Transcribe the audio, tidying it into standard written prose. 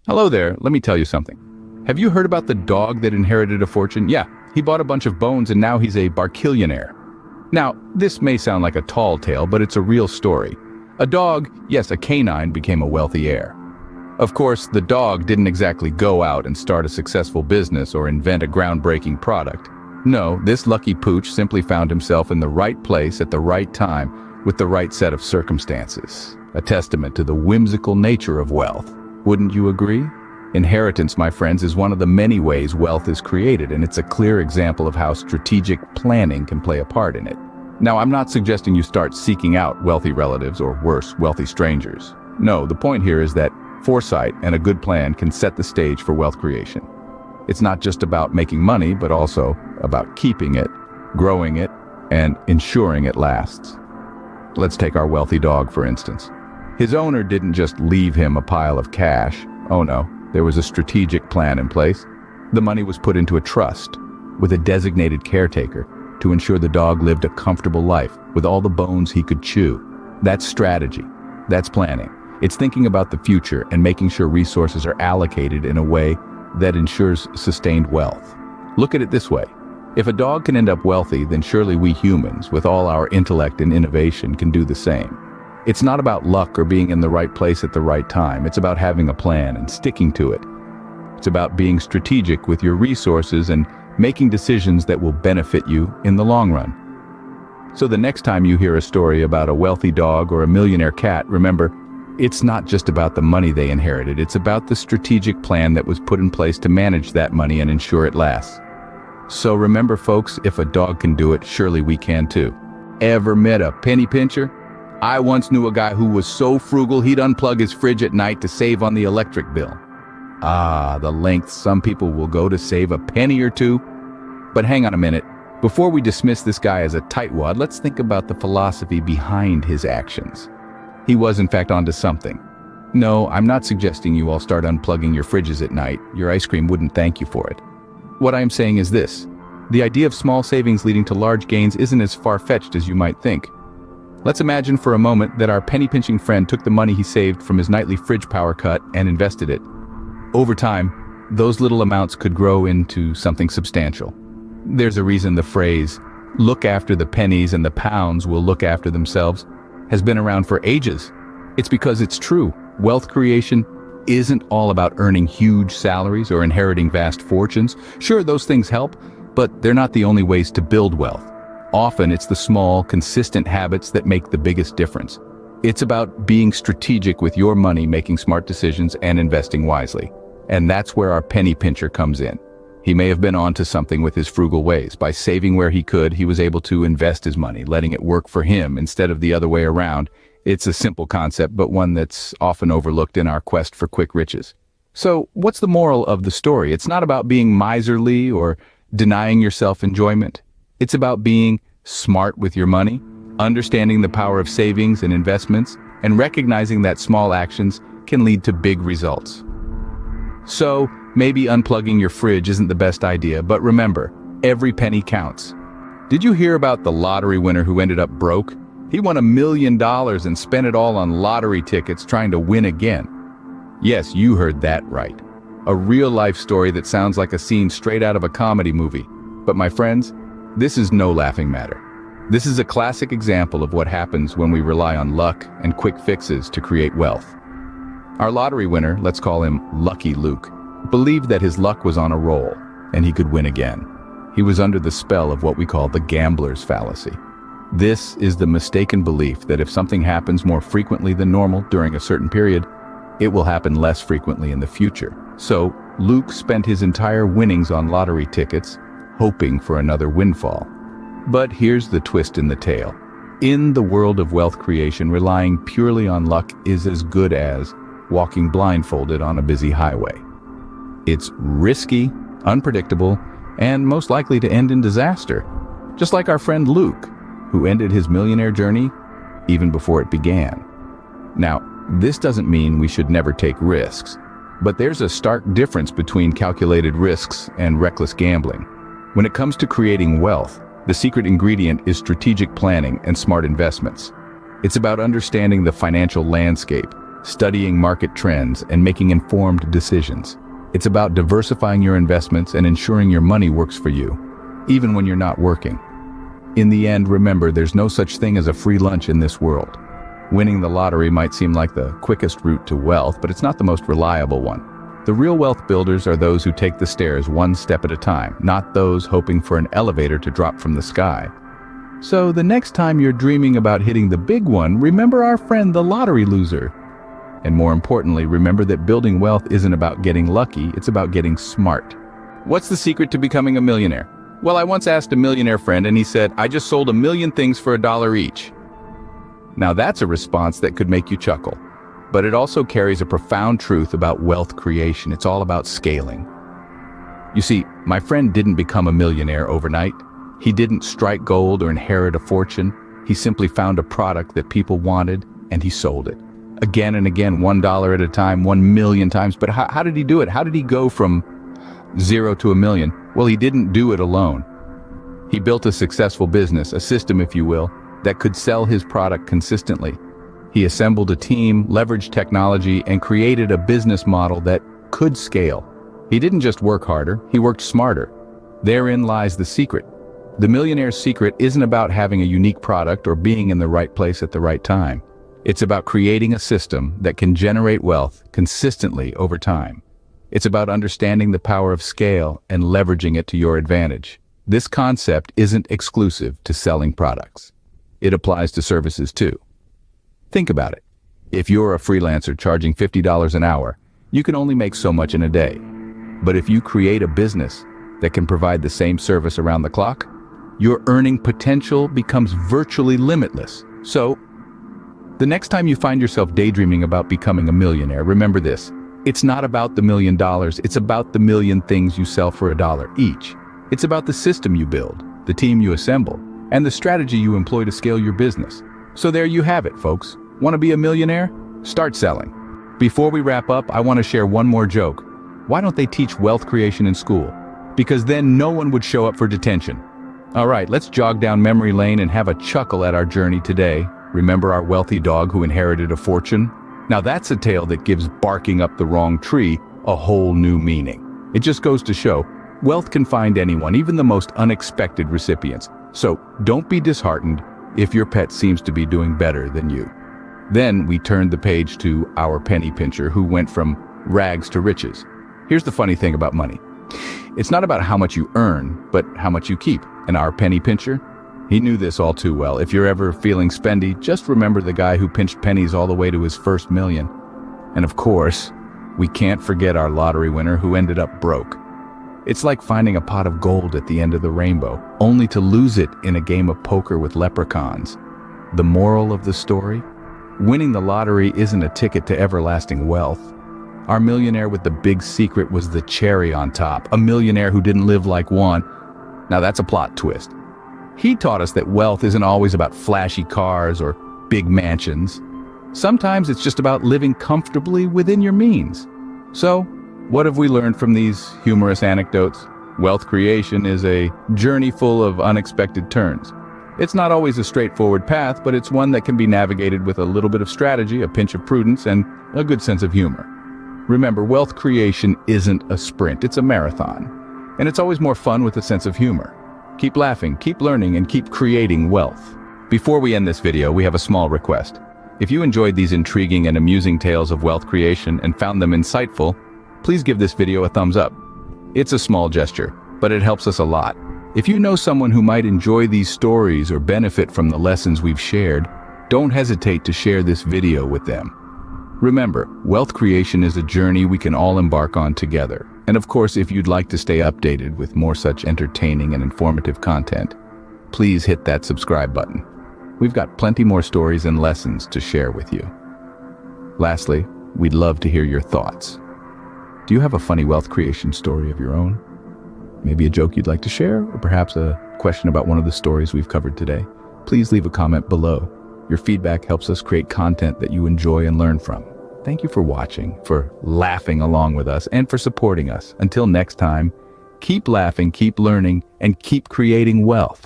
Hello there, let me tell you something. Have you heard about the dog that inherited a fortune? Yeah, he bought a bunch of bones and now he's a barkillionaire. Now, this may sound like a tall tale, but it's a real story. A dog, yes, a canine, became a wealthy heir. Of course, the dog didn't exactly go out and start a successful business or invent a groundbreaking product. No, this lucky pooch simply found himself in the right place at the right time with the right set of circumstances. A testament to the whimsical nature of wealth. Wouldn't you agree? Inheritance, my friends, is one of the many ways wealth is created, and it's a clear example of how strategic planning can play a part in it. Now, I'm not suggesting you start seeking out wealthy relatives or worse, wealthy strangers. No, the point here is that foresight and a good plan can set the stage for wealth creation. It's not just about making money, but also about keeping it, growing it, and ensuring it lasts. Let's take our wealthy dog, for instance. His owner didn't just leave him a pile of cash. Oh no, there was a strategic plan in place. The money was put into a trust with a designated caretaker to ensure the dog lived a comfortable life with all the bones he could chew. That's strategy. That's planning. It's thinking about the future and making sure resources are allocated in a way that ensures sustained wealth. Look at it this way. If a dog can end up wealthy, then surely we humans, with all our intellect and innovation, can do the same. It's not about luck or being in the right place at the right time. It's about having a plan and sticking to it. It's about being strategic with your resources and making decisions that will benefit you in the long run. So the next time you hear a story about a wealthy dog or a millionaire cat, remember, it's not just about the money they inherited. It's about the strategic plan that was put in place to manage that money and ensure it lasts. So remember, folks, if a dog can do it, surely we can too. Ever met a penny pincher? I once knew a guy who was so frugal he'd unplug his fridge at night to save on the electric bill. Ah, the lengths some people will go to save a penny or two. But hang on a minute. Before we dismiss this guy as a tightwad, let's think about the philosophy behind his actions. He was in fact onto something. No, I'm not suggesting you all start unplugging your fridges at night. Your ice cream wouldn't thank you for it. What I'm saying is this. The idea of small savings leading to large gains isn't as far-fetched as you might think. Let's imagine for a moment that our penny-pinching friend took the money he saved from his nightly fridge power cut and invested it. Over time, those little amounts could grow into something substantial. There's a reason the phrase, "look after the pennies and the pounds will look after themselves," has been around for ages. It's because it's true. Wealth creation isn't all about earning huge salaries or inheriting vast fortunes. Sure, those things help, but they're not the only ways to build wealth. Often it's the small, consistent habits that make the biggest difference. It's about being strategic with your money, making smart decisions, and investing wisely. And that's where our penny pincher comes in. He may have been onto something with his frugal ways. By saving where he could, he was able to invest his money, letting it work for him instead of the other way around. It's a simple concept, but one that's often overlooked in our quest for quick riches. So, what's the moral of the story? It's not about being miserly or denying yourself enjoyment. It's about being smart with your money, understanding the power of savings and investments, and recognizing that small actions can lead to big results. So, maybe unplugging your fridge isn't the best idea, but remember, every penny counts. Did you hear about the lottery winner who ended up broke? He won $1 million and spent it all on lottery tickets trying to win again. Yes, you heard that right. A real-life story that sounds like a scene straight out of a comedy movie. But my friends, this is no laughing matter. This is a classic example of what happens when we rely on luck and quick fixes to create wealth. Our lottery winner, let's call him Lucky Luke, believed that his luck was on a roll and he could win again. He was under the spell of what we call the gambler's fallacy. This is the mistaken belief that if something happens more frequently than normal during a certain period, it will happen less frequently in the future. So, Luke spent his entire winnings on lottery tickets, hoping for another windfall. But here's the twist in the tale. In the world of wealth creation, relying purely on luck is as good as walking blindfolded on a busy highway. It's risky, unpredictable, and most likely to end in disaster. Just like our friend Luke, who ended his millionaire journey even before it began. Now, this doesn't mean we should never take risks, but there's a stark difference between calculated risks and reckless gambling. When it comes to creating wealth, the secret ingredient is strategic planning and smart investments. It's about understanding the financial landscape, studying market trends, and making informed decisions. It's about diversifying your investments and ensuring your money works for you, even when you're not working. In the end, remember, there's no such thing as a free lunch in this world. Winning the lottery might seem like the quickest route to wealth, but it's not the most reliable one. The real wealth builders are those who take the stairs one step at a time, not those hoping for an elevator to drop from the sky. So the next time you're dreaming about hitting the big one, remember our friend the lottery loser. And more importantly, remember that building wealth isn't about getting lucky, it's about getting smart. What's the secret to becoming a millionaire? Well, I once asked a millionaire friend and he said, I just sold 1,000,000 things for $1 each. Now that's a response that could make you chuckle. But it also carries a profound truth about wealth creation. It's all about scaling. You see, my friend didn't become a millionaire overnight. He didn't strike gold or inherit a fortune. He simply found a product that people wanted and he sold it. Again and again, $1 at a time, 1,000,000 times. But how did he do it? How did he go from 0 to 1,000,000? Well, he didn't do it alone. He built a successful business, a system, if you will, that could sell his product consistently. He assembled a team, leveraged technology, and created a business model that could scale. He didn't just work harder, he worked smarter. Therein lies the secret. The millionaire's secret isn't about having a unique product or being in the right place at the right time. It's about creating a system that can generate wealth consistently over time. It's about understanding the power of scale and leveraging it to your advantage. This concept isn't exclusive to selling products. It applies to services too. Think about it. If you're a freelancer charging $50 an hour, you can only make so much in a day. But if you create a business that can provide the same service around the clock, your earning potential becomes virtually limitless. So, the next time you find yourself daydreaming about becoming a millionaire, remember this. It's not about the $1,000,000, it's about the 1,000,000 things you sell for $1 each. It's about the system you build, the team you assemble, and the strategy you employ to scale your business. So there you have it, folks. Want to be a millionaire? Start selling. Before we wrap up, I want to share one more joke. Why don't they teach wealth creation in school? Because then no one would show up for detention. All right, let's jog down memory lane and have a chuckle at our journey today. Remember our wealthy dog who inherited a fortune? Now that's a tale that gives barking up the wrong tree a whole new meaning. It just goes to show, wealth can find anyone, even the most unexpected recipients. So don't be disheartened if your pet seems to be doing better than you. Then we turned the page to our penny pincher who went from rags to riches. Here's the funny thing about money. It's not about how much you earn, but how much you keep. And our penny pincher, he knew this all too well. If you're ever feeling spendy, just remember the guy who pinched pennies all the way to his first million. And of course, we can't forget our lottery winner who ended up broke. It's like finding a pot of gold at the end of the rainbow, only to lose it in a game of poker with leprechauns. The moral of the story? Winning the lottery isn't a ticket to everlasting wealth. Our millionaire with the big secret was the cherry on top, a millionaire who didn't live like one. Now that's a plot twist. He taught us that wealth isn't always about flashy cars or big mansions. Sometimes it's just about living comfortably within your means. So, what have we learned from these humorous anecdotes? Wealth creation is a journey full of unexpected turns. It's not always a straightforward path, but it's one that can be navigated with a little bit of strategy, a pinch of prudence, and a good sense of humor. Remember, wealth creation isn't a sprint, it's a marathon. And it's always more fun with a sense of humor. Keep laughing, keep learning, and keep creating wealth. Before we end this video, we have a small request. If you enjoyed these intriguing and amusing tales of wealth creation and found them insightful, please give this video a thumbs up. It's a small gesture, but it helps us a lot. If you know someone who might enjoy these stories or benefit from the lessons we've shared, don't hesitate to share this video with them. Remember, wealth creation is a journey we can all embark on together. And of course, if you'd like to stay updated with more such entertaining and informative content, please hit that subscribe button. We've got plenty more stories and lessons to share with you. Lastly, we'd love to hear your thoughts. Do you have a funny wealth creation story of your own? Maybe a joke you'd like to share, or perhaps a question about one of the stories we've covered today? Please leave a comment below. Your feedback helps us create content that you enjoy and learn from. Thank you for watching, for laughing along with us, and for supporting us. Until next time, keep laughing, keep learning, and keep creating wealth.